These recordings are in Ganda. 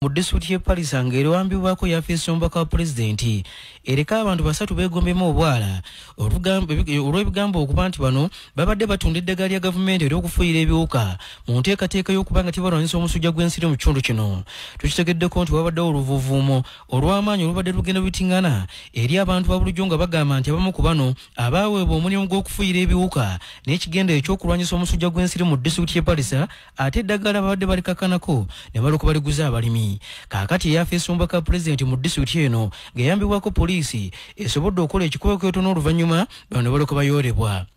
mu disitulikiti y'e Palisa ng'eriwambibwako yafeesi omubaka wa pulezidenti ereka abantu basatu beegombemu obwala olw'ebigambo okuba nti bano babadde batunda eddagala lya gavumenti ery'okufuuyira ebiwuka mu nteekateeka y'okuba nga tebalwanyisa omusujja gw'ensiri mu kitundu kino. Tukitegeddeko nti wabaddewo oluvuuvuumo olw'amaanyi olubadde lugenda lutingana eri abantu ba bulijjo nga bagamba nti abamu ku bano abaaweebwa omulimu gw'okufuuyira ebiwuka n'ekigenda ekyokulwanyisa omusujja gw'ensiri mu disitulikiti y'e Palisa ate eddagala babadde balikakanako ne balyoka baliguza abalimi. Kaakati yafeesi omubaka wa pulezidenti mu disitulikiti eno ng'eyambibwako poliisi esobodde okukola ekikwekeeto n'oluvannyuma bano ne balyoka bayoolebwa.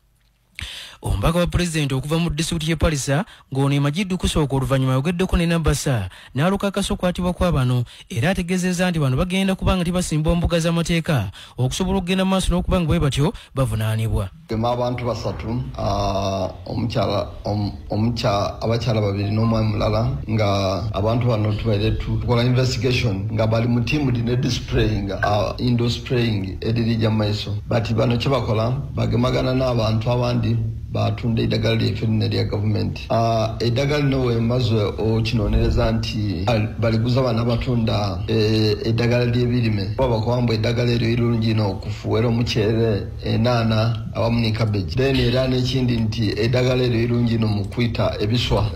Omubaka wa pulezidenti okuva mu disitulikiti y'e Palisa ng'ono Magid kusooka oluvannyuma ayogeddeko ne Nabassa n'alukakasa okukwatibwa kw'abano era ategeezezza nti bano bagenda kuba nga tebasimba mbuga z'amateeka okusobola okugenda mu maaso n'okuba nga bwe batyo bavunaanibwa. Abantu basatu abakyala babiri n'omwami mulala nga abantu bano tubaire tukola investigation nga bali mu tiimu ne displaying indoor spraying edirija mu maiso bati bano kye bakola bagemagana n'abantu abandi batunda eddagala lyeffe nerya gavumenti. Eddagala lino wemaze okinoonyereza nti baliguza bana abatunda eddagala ly'ebirime babakwamba eddagala eryo irungi ino okufuwera omuceere enaana awamu ne cabbage then era n'ekindi nti eddagala eryo irungi ino mu kwita ebiswa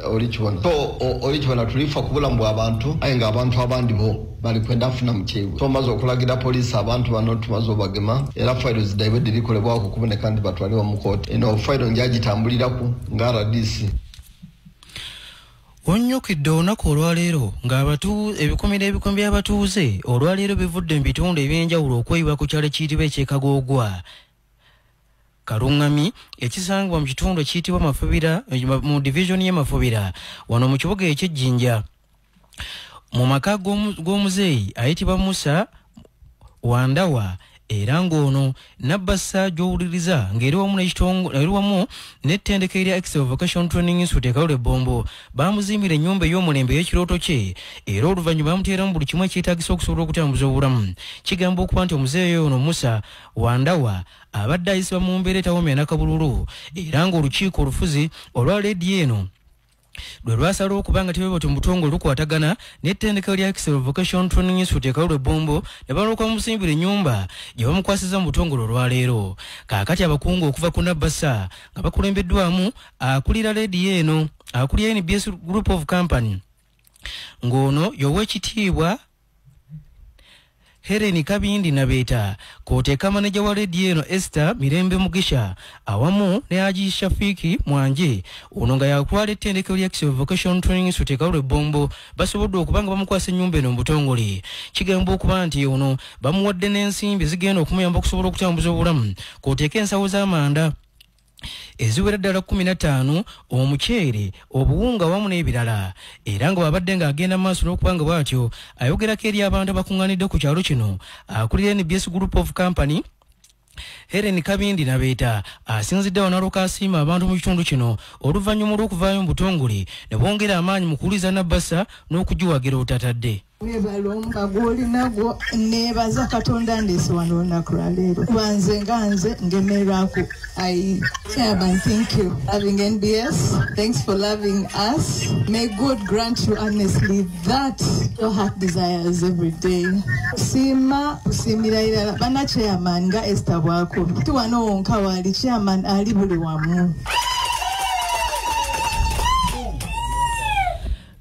olikibona tulifa ku bulamu bw'abantu aye nga abantu abandi bo bali kwenda afuna mukyewe tumaze okulagira poliisi abantu bano tumaze obagema era fayiro zidaiwe dirikolebwako okuboneka nti batwaliwa mu kooti eno fayiro njagitambuliraku nga RDC. Onyokidde olunaku olwaleero ng'ebikumi n'ebikumi by'abatuuze olwaleero bivudde mu bitundu eby'enjawulo okweyiwa ku kyalo ekiyitibwa eky'Ekagoogwa Kalungami ekisangibwa mu kitundu ekiyitibwa Mafubira mu divisioni y'e Mafubira wano mu kibuga eky'Ejjinja mu maka g'omuzeeyi ayitibwa Musa Wandawa era ng'ono Nabassa gy'owuliriza ng'eri wamu n'ettendekero lya Excel Vocational Training Institute Kalule Bombo bamuzimbira ennyumba ey'omulembe ey'ekirooto kye era oluvannyuma bamuteeramu buli kimu ekyetaagisa okusobola okutambuza obulamu. Kigamba okuba nti omuzeeyi ono Musa Wandawa abadde ayisibwa mu mbeera etawomya nakabululu era ng'olukiiko olufuzi olwa leediyo eno lwe lwasala okubanga tebeboti mu butongole lukwatagana n'ettendekero lya Excel Vocational Training Institute Kalule Bombo ne balooka bamusimbira ennyumba gye bamukwasiza mu butongole olwaleero. Kaakati abakungu okuva ku Nabassa nga bakulembeddwamu akulira leediyo eno akulira NBS Group of Company ng'ono y'ow'ekitiibwa Helen Kabindi Nabeeta kooteeka maneja wa leediyo eno Esther Mirembe Mugisha awamu ne Haji Shafiki Mwanje ono nga yakwala ettendekero lya Excel Vocational Training Institute Kalule Bombo basobodde okuba nga bamukwasa ennyumba eno mu butongole. Kigamba okuba nti ono bamuwadde n'ensimbi zigenda okumuyamba okusobola okutambuza obulamu kooteeka ensawo z'amanda eziwera ddala 15 omuceere obuwunga wamu n'ebirala era nga babadde ng'agenda maaso n'okuba nga bw'atyo ayogerako eri abantu abakuŋŋaanidde ku kyalo kino akulira NBS Group of Company Helen Kabindi Nabeeta asinzidde wanaloka asiima abantu mu kitundu kino oluvannyuma olw'okuvaayo mu butongole ne bongera amaanyi mu kuwuliza Nabassa n'okugiwagira obutatadde. Webalonga gwolinago nebaza Katonda ndeese wano olunaku lwaleero lwanze nga nze ngemerwako. Chairman, thank you. Loving NBS, thanks for loving us. May God grant you honestly that your heart desires every day. Kusimira irala bana chairman nga Esther Bwako tuwano wonka wali chairman ali buli wamu.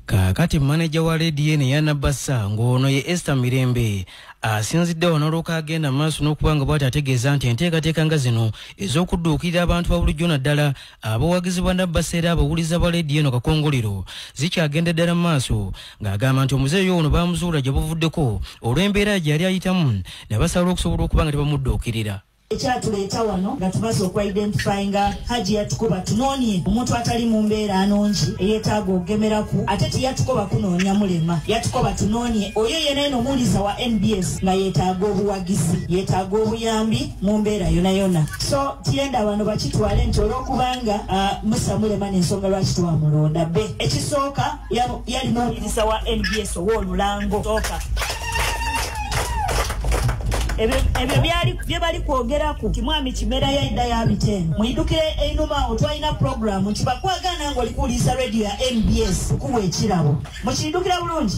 Kaakati manager wa leediyo eno ya Nabassa ng'ono ye Esther Mirembe asinzidde wanaloka agenda maaso n'okuba nga bw'ati ategeeza nti enteekateeka nga zino ez'okudduukirira abantu ba bulijjo naddala abawagizi bwa Nabassa era abawuliza ba leediyo eno kakongolero zikyagenda ddala mu maaso ng'agamba nti omuzeeyi ono baamuzuula gye buvuddeko olw'embeera gye yali ayitamu ne basala okusobola okuba nga tebamudduukirira. Ekyatuleeta wano nga tumaze okwa-identifyinga Haji yatukoba tunoonye omuntu atali mu mbeera anongi eyeetaaga okugemeraku ate teyatukoba kunoonya mulema yatukoba tunoonye oyo yena eno omuwuliza wa NBS nga yeetaaga obuwagizi yeetaaga obuyambi mu mbeera yona yona. So tiyenda bano bakitwale nti olw'okubanga Musa mulema n'ensonga lwaki twamulonda be ekisooka yali muwuliza wa NBS ow'olulango sooka ebyo bye bali kwogeraku kimwami kimera ya idda ya bitendo mwidukire einuma otwalina programu nti bakwagana ng'oli kuwuliriza radio ya NBS kuwa ekirabo mukindukira bulungi.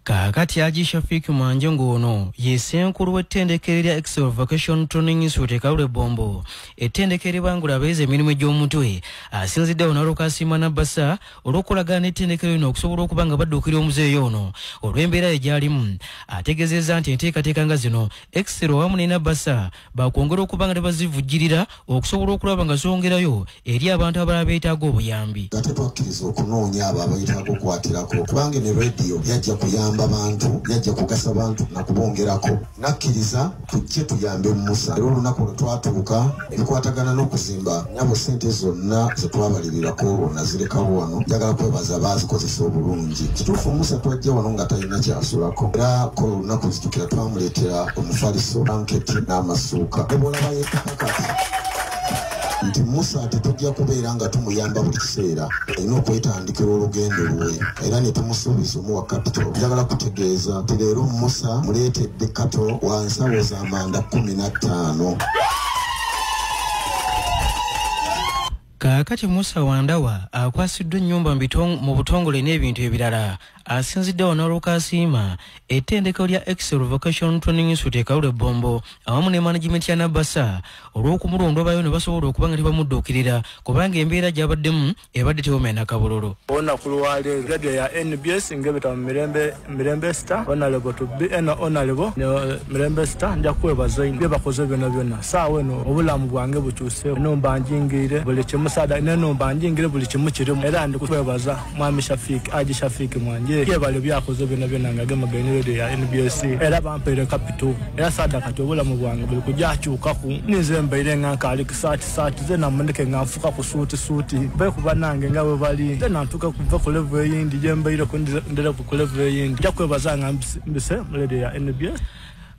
Kakati Haji Shafiki Mwanjongo ono yesenkulu w'ettendekero lya Excel Vocation Training Institute Kalule Bombo ettendekero bangula abayizi emirimu gy'omutwe asinziddewo n'olukasiima Nabasa olw'okulagana n'ettendekero lino okusobola okuba nga badduukira omuzeeyi ono olw'embeera egyalimu ategeezezza nti enteekateeka nga zino Excel wamu ne Nabasa bakwongera okuba nga tebazivujjirira okusobola okulaba nga zongerayo eri abantu abalala beetaaga obuyambi. Ate twakkiriza okunoonya abo abeetaaga okukwatirako kubanga ne radio yajja kuyamba abantu yajja kugasa abantu nakubongerako nakkiriza tujje tuyambe Musa era olunaku lwe twatuuka ebikwatagana n'okuzimba nyabo sente zonna zetwabalirirako nazirekawo wano njagala kwebaza abazikozesa obulungi kituufu Musa twajja wano nga talina kyasulako era ko olunaku zitukira twamuleetera omufaliso blanketi n'amasuuka ebolaba yekakati nti Musa tetujja kubeera nga tumuyamba buli kiseera alina okwetandikira olugendo lwe era ne tumusuubiza omuwa kapito njagala kutegeeza nti leero Musa muleetedde kato wa nsawo za manda 15. Kaakati Musa Wandawa akwasiddwa ennyumba mu butongole n'ebintu ebirala asinziddewo n'olukasiima ettendekero lya Excel Vocation Training Institute Kalule Bombo awamu ne management ya Nabasa olw'okumulondobayo ne basobola okuba nga tebamudduukirira kubanga embeera gy'abaddemu ebadde tewoomena kabululu. Olunaku lwaleero radio ya NBS ngebeta mu Mirembe Star honorable to be honorable ne Mirembe Star nja kwebaza bye bakoze byonna saawa eno obulamu bwange bukyuse nomba njingire buli kimusada nomba njingire buli kimu kirimu era ndi kwebaza mwami Haji Shafiki mwanje yebale byakoze byonna nga gemagene radio ya NBS era bampere capital era sada kati obulamu bwange buli kujakyuka ku nize mbaire ngankali kisati ze namundeke nganfuka ku suti be kuba nange ngawe bali ze nantuka kuva ku level yindi je mbaire ku ndera ku level yindi jakwebaza nga mbise radio ya NBS.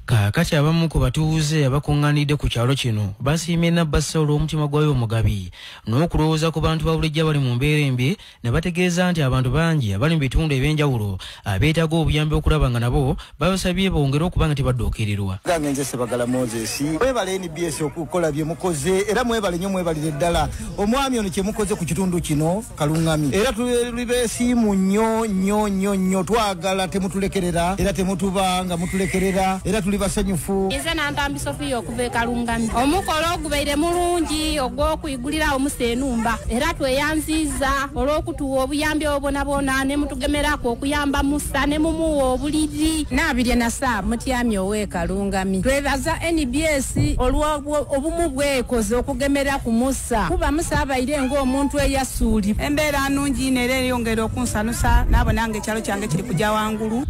Kaakati abamu ku batuuze abakungaanidde ku kyalo kino basiimye Nabasa olw'omutima gwayo omugabi n'okulowooza ku bantu babulijja bali mu mbeera embi ne bategeeza nti abantu bangi abali mu bitundu ebyenjawulo abeetaaga obuyambi okulaba nga nabo babasabye bongere okuba nga tebadduukirirwa. Gange nze Sebagala Moses mwebale NBS okukola bye mukoze era mwebale nnyo mwebalire ddala omwami ono kye mukoze ku kitundu kino Kalungami era tuli beesiimu nnyo twagala temutulekerera era temutubanga mutulekerera era tuli basanyufu. Nze Nantambi Sofia okuva e Kalungami omukolo ogubaire mulungi ogw'okuyigulira omuseenumba era tweyanziza olw'okutuwa obuyambi obwonabwona ne mutugemerako okuyamba Musa ne mumuwa obuliri n'abirye na saa mutyami ow'e Kalungami twebaza NBS olw'obumu bwekoze okugemera ku Musa kuba Musa abaire ng'omuntu eyasuuli embeera nnungi neera eyongera okunsanusa naabo nange ekyalo kyange kiri kujja wangulu.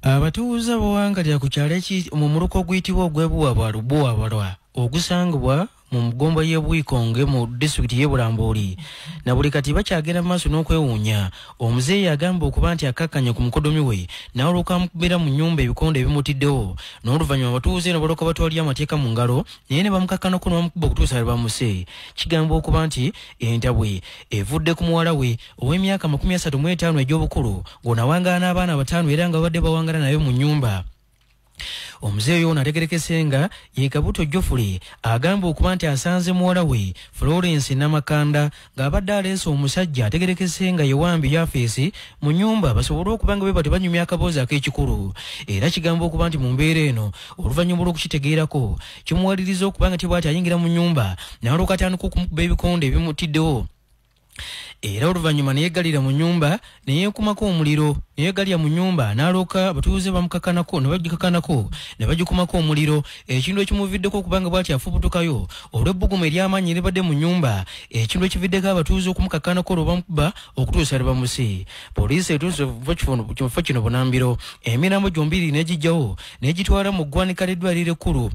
Abatuuze b'owangalira ku kyalo mu muluko oguyitibwa ogw'ebuwabwa ogusangibwa mu mugomba y'Ebwikonge mu disitulikiti y'e Bulambuuli na buli kati bakyagenda mu maaso n'okwewuunya. Omuzeeyi agamba okuba nti akakkanya ku mukodomi we n'olwoka amukubira mu nnyumba ebikonde ebimutiddewo n'oluvannyuma abatuuze ne balyoka batwalira amateeka mu ngalo naye ne bamukakkanako n'obamukuba okutuusa lwe bamuse. Kigamba okuba nti entabwe evudde ku muwala we ow'emyaka 35 egy'obukulu ng'onawangaala n'abaana 5 era nga babadde bawangala naye mu nnyumba. Omuzeeyi ono ategerekese nga ye Kabuto Jofule agamba okuba nti asanze muwala we Florence Namakanda ng'abadde aleese omusajja ategerekese nga ye Wambi Yafeesi mu nnyumba basobole okuba nga beba tebanyumya akaboozi ak'ekikulu. Era kigamba okuba nti mu mbeera eno oluvannyuma lw'okukitegeerako kimuwaliriza okuba nga tibwati ayingira mu nnyumba n'alyoka atandika okumukuba ebikonde ebimutiddewo. Era oluvannyuma neyegalira mu nnyumba neyeekumako omuliro neyegalira mu nnyumba n'alooka abatuuze bamukakkanako ne bagikakkanako ne bagikumako omuliro ekintu ekimuviddeko okubanga bw'ati afubutukayo olw'ebbugumu ery'amaanyi eribadde mu nnyumba ekintu ekividdeko abatuuze okumukakkanako olwo bamukuba okutuusa lwe bamuse. Poliisi etuuse kifo kino Bunambiro emirambo gyombiri n'egijjawo n'egitwala mu ggwanika ly'eddwaliro ekkulu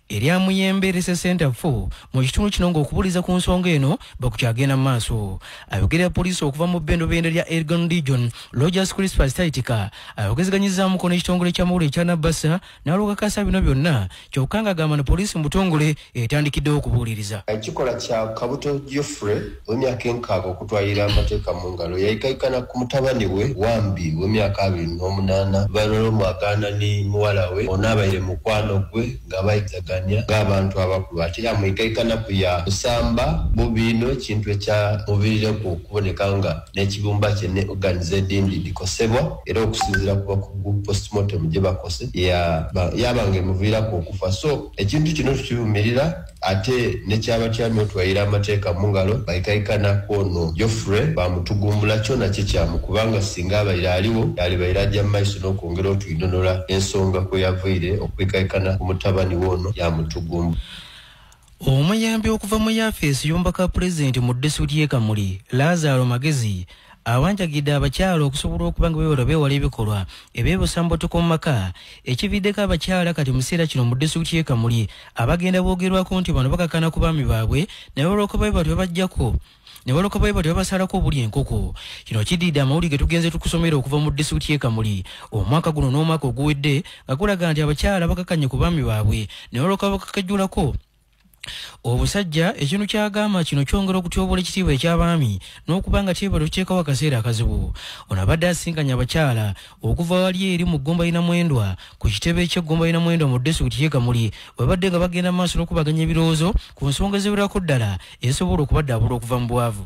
erya Muyembe Research Center 4 mu kitundu kino ng'okubuliza ku nsonga eno bakukyagenda mu maaso. Ayogerera poliisi okuva mu bbendobende lya Elgon Region Rogers Crispus Taitika ayogezeganyizaamu mukono ekitongole ky'amawulire ekya Nabasa n'alwokakasa bino byonna kyokka ng'agamba ne poliisi mu butongole etandikiddewo okubuuliriza. Ekikola kya Kabuto Geoffrey w'emyaka 6 okutwalira amateeka mu ngalo yayikaikana ku mutabani we Wambi w'emyaka 28 balolo mwagaana ne muwala we onaabaire mukwano gwe nga bayizaga kwekkaanya ng'abantu abakulu ate amwekaikana ku ya kusamba bubino kintu ekya mubirireko okuboneka nga n'ekibumba kye ne organized ndikosebwa era okusinziira ku postmortem gye bakose yabanga emuviirako okufa so ekintu kino tukivumirira ate nekyabatyami otwayira amateeka mu ngalo bayikaikanaku ono Geoffrey bamutugumbula kyona kikyamu kubanga singa abaira aliwo yalibaira ajja mu maiso n'okwongera otuyinonola ensonga kwe yaviire okwikaikana ku mutabani w'ono yamutugumbula. Omuyambi okuva mu yafeesi y'omubaka pulezidenti mu disitulikiti y'e Kamuli Lazaro Magezi awanjagidde abakyala okusobola okuba nga beewala ebikolwa eby'obusambotoka mu maka ekividdeko abakyala kati mu kiseera kino mu disitulikiti y'e Kamuli abagenda boogerwako nti bano bakakana ku baami baabwe naye olw'okuba batyo babajjako ne baloka bayiba basalako obuli enkoko. Kino kididde amawulire ge tugenze tukusomera okuva mu disitulikiti y'e Kamuli omwaka guno n'omwaka oguwedde nga gulaga nti abakyala bakakanye ku baami baabwe ne baloka bakakajjulako obusajja ekintu kyagamba kino kyongera okutyobula ekitiibwa eky'abaami n'okuba nga kyebalo kiteekawo akaseera akazibu. Ono abadde asinkanya abakyala okuva wali eri mu Gomba Inamwendwa ku kitebe ky'Egomba Inamwendwa mu disitulikiti y'e Kamuli webadde nga bagenda maaso n'okubaganya ebirowoozo ku nsonga eziwerako ddala ezisobola okubaddaabula okuva mu bwavu.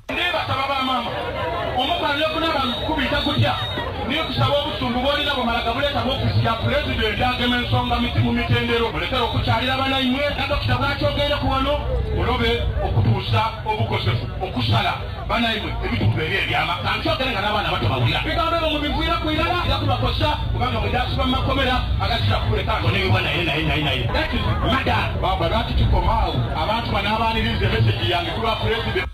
Niyo kusaba obusungu bwolina bwemalaga buleeta bw'ofisi ya pulezidenti agema ensonga mu mitendero mulekera okukyalira banaimwe nadokita bwakyogenda ku wano mulobe okutuusa obukosefu okusala banaimwe ebitubu eri ebyamaka nkyogere nga n'abaana bato bawulira bigambo ebyo mubiviira ku irala era kubakosa kubanga mwedasiba mu makomera agatira kuleka ngo nebibwa naye that is murder. Baba lwaki tukomaawo abantu banaabaaniriza emesegi yange kulwa pulezidenti.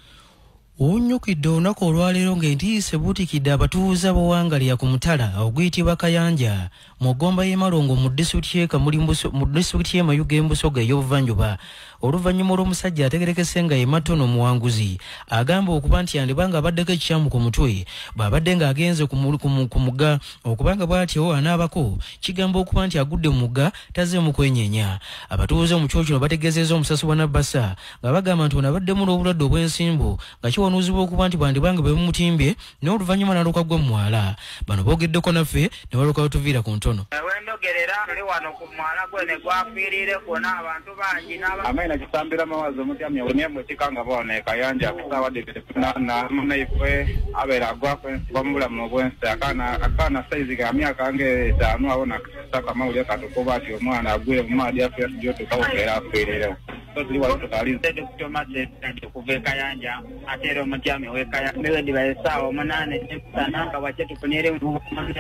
Onyukidde olunaku olwaleero ng'entiisa ebuutikidde abatuuze b'owangalya ku mutala oguyitibwa Kayanja mu Gomba y'e Malongo mu disitulikiti y'e Kamuli mu disitulikiti y'e Mayuge Embusoga ey'obuvanjuba oluvannyuma olw'omusajja ategerekese nga ye Matono muwanguzi agamba okuba nti yandibanga abaddeko ekikyamu ku mutwe bw'abadde ng'agenze ku mugga okubanga bw'atyo anaabako kigamba okuba nti agudde mu mugga tazeemu kwenyeenya. Abatuuze mu kyo kino bategeezezza omusasi wa Nabbasa nga bagamba nti ono abaddemu n'obulwadde obw'ensimbu nga kiwanuuzibwa okuba nti bandibanga bemumutimbye n'oluvannyuma n'aluka gwa mu mwala. Bano boogeddeko naffe ne baluka batuviira ku ntono. Wendogerera tuli wano ku mwala gwene gwafiirire kwona abantu bangi amaina kisambira mawazo mutyamya onemwe kikanga bone Kayanja kusawadde na naifwe abera gwakwe bamulamu bwense akana size ga myaka nge 5 abona saka mawulya katukoba ati omwana agwe mu madi afya ndio tukawera afiirire tuli wano tukalize diplomate kuve Kayanja atero mutyamya we Kayanja mewe dibayesawo manane sananga wachetu kunire mu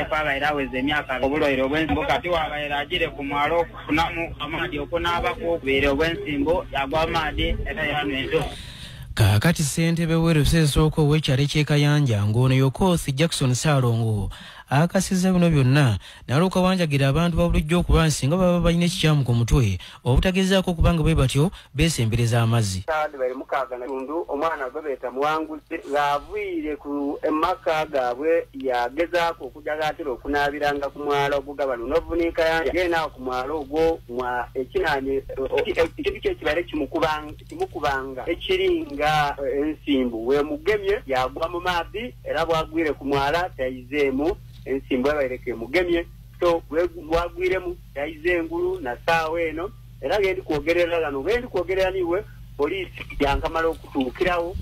pala iraweze myaka obulwaire obwensimbo kati wabaira agire ku mwalo kunamu amadi okunabako obere obwensimbo yagwa amadi era yanwendo. Kakati ssentebe w'eruseesooka ow'ekyalo ky'e Kayanja ng'ono Yokothi Jackson Saalongo akasiza bino byonna n'alyoka wanjagira abantu babulijjo okuba nsinga baba balina ekikyamu ku mutwe obutagezaako okubanga bwe batyo beesembereza amazzi. Bali mukaaga na tundu omwana gwe beeta muwanguzi ng'aviire ku emmaka gaabwe yagezaako okujagatira okunaabiranga ku mwalo ogugaba Lunovu Kayanja genda ku mwalo ogwo ekinaanye ekintu kyekibale kimukubanga ekiringa ensimbu weemugemye yagwa mu maadhi era bwagwire ku mwala tayizeemu ensimbu abaireke mugemye so wagwiremu yayize engulu na saawa eno era gendi kwogerera gano gendi kwogerera niwe polisi yankamala okutuukirawo.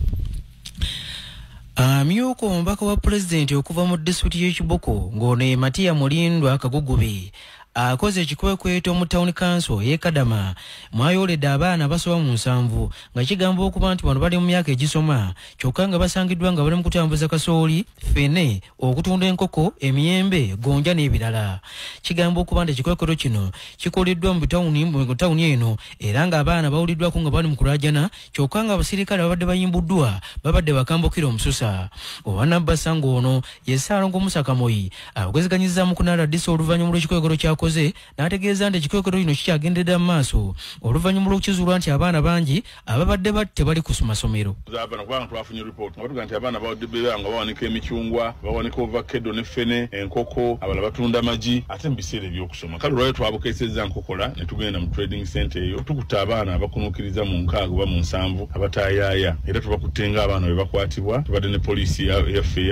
Amyuka omubaka wa pulezidenti okuva mu disitulikiti y'e Kiboko ng'ono ye Matiya Mulindwa Kagugube akoze ekikwekweto mu town council y'e Kadama mwayoledde abaana basoba mu 7 nga kigamba okuba nti bano bali mu myaka egisoma kyokka nga basangiddwa nga bali mu kutambuza kasooli fene okutunda enkoko emiyembe gonja n'ebirala. Kigamba okuba nti ekikwekweto kino kikoleddwa mu tawuni eno era nga abaana bawuliddwako nga bali mu kulajana kyokka nga abasirikale babadde bayimbuddwa babadde bakambukira omususa. Owa Nabbasa ng'ono ye Saalongo Musa Kamoyi abagezeganyiza mu kunaala ddisa oluvannyuma lw'ekikwekweto kyako n'ategeeza nti ekikwekweto kino kikyagendedde mu maaso oluvannyuma lw'okukizuulwa nti abaana bangi ababadde tebali ku masomero. Kubanga twafunye ripooti nga batuga nti abaana bawadde beera nga bawanika emicungwa bawanika ovakedo ne ffene enkoko abalala batunda amagi ate mu biseera ebyokusoma. Kale olwaliro twabukeesezza nkokola ne tugenda mu trading center eyo tukutte abaana abakunuukiriza mu 6 oba mu 7 abataayaaya era tubakutte ng'abaana bwe bakwatibwa tubadde ne poliisi yaffe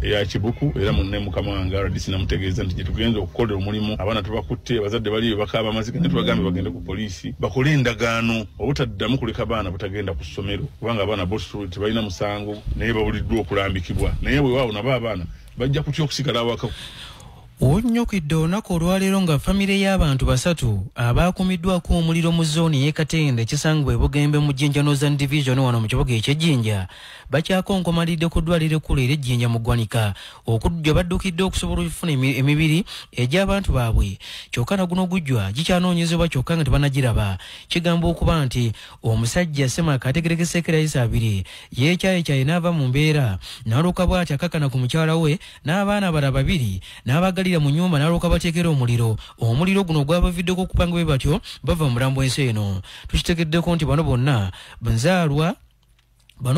ya Kibuku era ne mukama wange RDC namutegeeza nti gye tugenza okukolera omulimu abaana tubakutte abazadde bali bakaba amazike ne tubagambe bagende ku poliisi bakole endagaano obutaddamu kuleka baana butagenda ku ssomero kubanga abaana bosu tebalina musango naye babuliddwa okulambikibwa naye bwe waawo nabo abaana bajja kutya okusigala awaka. Onyokidde olunaku olwaleero nga famire y'abantu basatu abaakumiddwako omuliro mu zooni y'Ekatende kisangibwa Bugembe mu Jjinja Northern Division wano mu kibuga eky'Ejjinja bakyakonkomalidde ku ddwaliro ekkulu ery'Ejjinja mu ggwanika okujja baddukidde okusobola okufuna emibiri egy'abantu baabwe kyokka na guno gujjwa gikyanoonyezebwa kyokka nga tebanagiraba kigamba okuba nti omusajja Semaka ategerekese Ekirayisa 2 yeekyayekyaye n'ava mu mbeera n'alooka bw'ati akakana ku mukyala we n'abaana abalala 2 n'abagalira mu nnyumba n'alooka bateekera omuliro guno gwabaviddeko okupanga bwe batyo bava mu mulambo ensi eno tukitegeddeko nti bano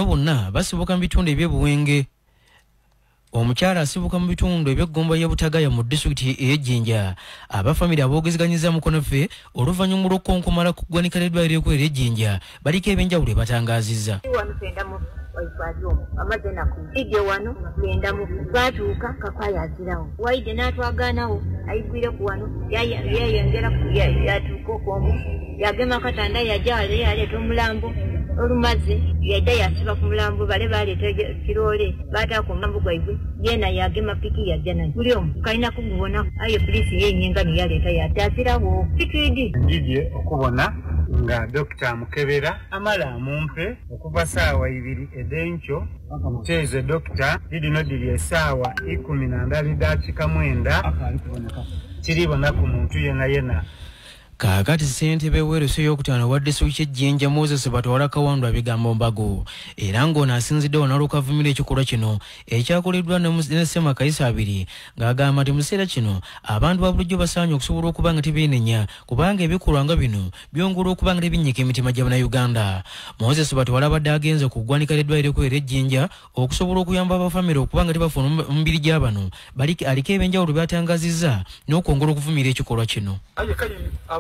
bonna basibuka mu bitundu eby'ebuwenge omukyala asibuka mu bitundu eby'eggomba ya Butagaya mu disitulikiti ey'Ejjinja abafamire aboogezeganyiza mukono ffe oluvannyuma lw'okkonkomala ku ggwanika ly'eddwaliro ekkulu ery'Ejjinja baliko ebyenjawulo bataangazizza. Amazena ide wano genda mu batuuka kakwaya azirawo waide n'atwagaanawo ayigwire ku wano yayongera yatuuka okwombo yagema katanda yajale yaleeta omulambo olumaze yajja yasiba ku mulambo bale baleeta kiroole baataako omulambo gwaibwe yena yagema piki yajja naye buli omu kalina kugubona aye poliisi yenyenga neyaleeta yate azirawo pikidi njidye okubona nga Dr. Mukebera amala amumpe okuva saawa 2 edenkyo muteeze Dr. lidino diri esaawa 12:09 kiribona ku muntu yena Kaakati ssentebe w'eruso y'okutaano wa disitulikiti y'Ejjinja Moses Batwala Kawandwa bigambo mbago era ng'ono asinzidde wanalooka avumira ekikolwa kino ekyakoleddwa ne Semaka 2 ng'agamba nti mu kiseera kino abantu ba bulijjo basaanye okusobola okuba nga tebeenenya kubanga ebikolwa nga bino byongera okuba nga tebinnyika emitima gya Bannayuganda. Moses Batwala abadde agenze ku ggwanika ly'eddwaliro ekkulu ery'Ejjinja okusobola okuyamba abafamire okuba nga tebafuna omubiri gya bano aliko ebyenjawulo byatangazizza n'okwongera okuvumira ekikolwa kino.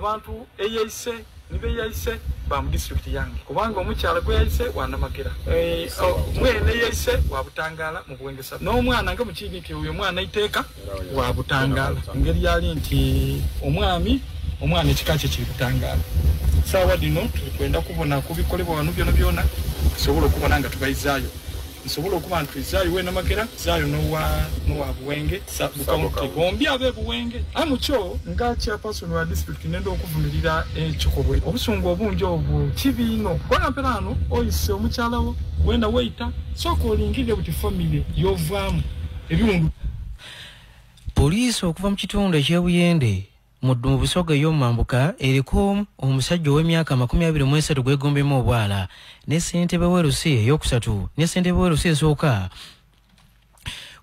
Abantu eyaise nibe yaise ba mu district yange kubanga omukyala gwe yaise wanamagera mwene yaise wabutangala mu Bwengesa n'omwana nga mukiri nti uyo mwana iteeka wabutangala ngeri yali nti omwana ekikakye kiri butangala sawa dino tukwenda kubona kubikolebwa wano byona sobola okubona nga tubayizaayo nsobola okuba nti izaayo we namagera zaayo nowa Buwenge gombi abe Buwenge amukyo nga chairperson wa district nendo okuvumirira ekikolwa obusungu obungi obwo kibino kona perano oyise omukyalawo wenda weita soko olingire buti family yovaamu ebiwundu. Poliisi okuva mu kitundu eky'Ebuyende mu Busoga y'omumambuka eriko omusajja ow'emyaka 23 gwegombemu obwala ne ssentebe w'erusi ey'okusatu ne ssentebe w'erusi esooka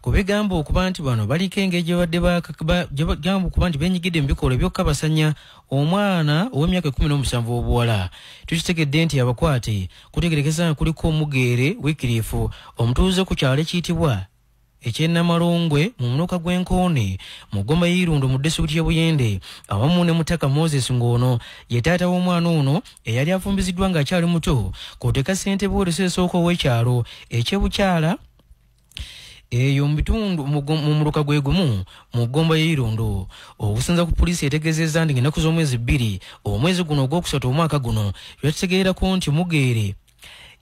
kubigamba okuba nti bano baliko engeri gye badde bagamba okuba nti benyigidde mu bikolwa eby'okukabasanya omwana ow'emyaka 17 obuwala. Tukitegedde nti abakwate kutegerekeza kuliko Mugeere Wycliffe omutuuze ku kyalo ekiyitibwa Ekyennamalongwe mu munuka gw'Enkoone mu ggomba y'Irundu mu disitulikiti y'Ebuyende awamu ne Mutaka Moses ng'ono ye taata w'omwana ono eyali afumbiziddwa ng'akyali muto kwoteeka ssentebe w'erusi esooka ow'ekyalo eky'ebukyala eyo mu bitundu mu muluka gwe gumu mu ggomba y'Irundu. Okusinza ku poliisi etegeezezza nti ennaku z'omwezi 2 omwezi guno ogwokusatu omwaka guno yakitegeerako nti Mugeere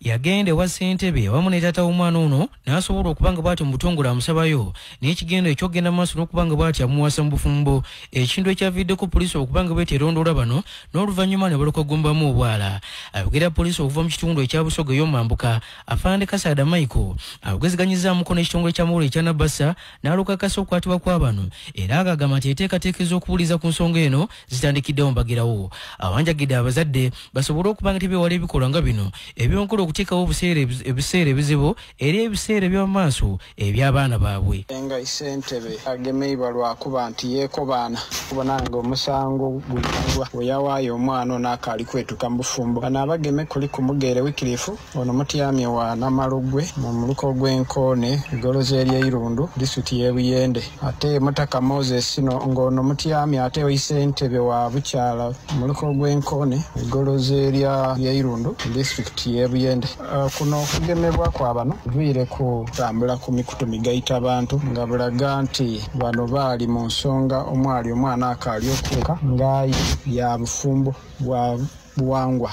yagende wa ssentebe awamu ne taata w'omwana ono n'asobola okubanga bw'ati mu butongole amusabayo n'ekigendo ekyogenda maaso n'okubanga bw'ati amuwasa mu bufumbo ekintu ekyaviddeko poliisi okubanga beeterondoola bano n'oluvannyuma ne baloka gombamu obwala. Ayogera poliisi okuva mu kitundu ekya Busoga y'omumambuka Afande Kasada Michael agezeganyiza mukono ekitongole ky'amawulire ekya Nabasa n'alukakasa okukwatibwa kw'abano era agagamba nti enteekateeka ez'okuwuliza ku nsonga eno zitandikiddewo mbagirawo. Awanjagidde abazadde basobole okubanga tebeewala ebikolwa nga bino ebyonkola okuteekawo ebiseera ebizibu era ebiseera eby'amaaso eby'abaana baabwe. Enga ssentebe agemeibwa lwakuba nti yeekobaana kubona nga omusango gugwa weyawaayo omwana ono akaali kwetuka mu bufumbo. Bano abageme kuli ku Mugeere Wycliffe ono mutyamye wa Namalugwe mu muluko gw'Enkoone egolozi ery'Irundu disitulikiti y'Ebuyende ate Mutaka Moses ng'ono mutyamye ate ssentebe wa Bukyala mu muluko gw'Enkoone egolozi ery'Irundu disitulikiti y'Ebuyende bagende. Kuno okugemebwa kwa bano kuviire kutambula ku mikutu migaita abantu nga bulaga nti bano baali mu nsonga omwali omwana akaali okuuka ngaayi ya bufumbo bwa buwangwa.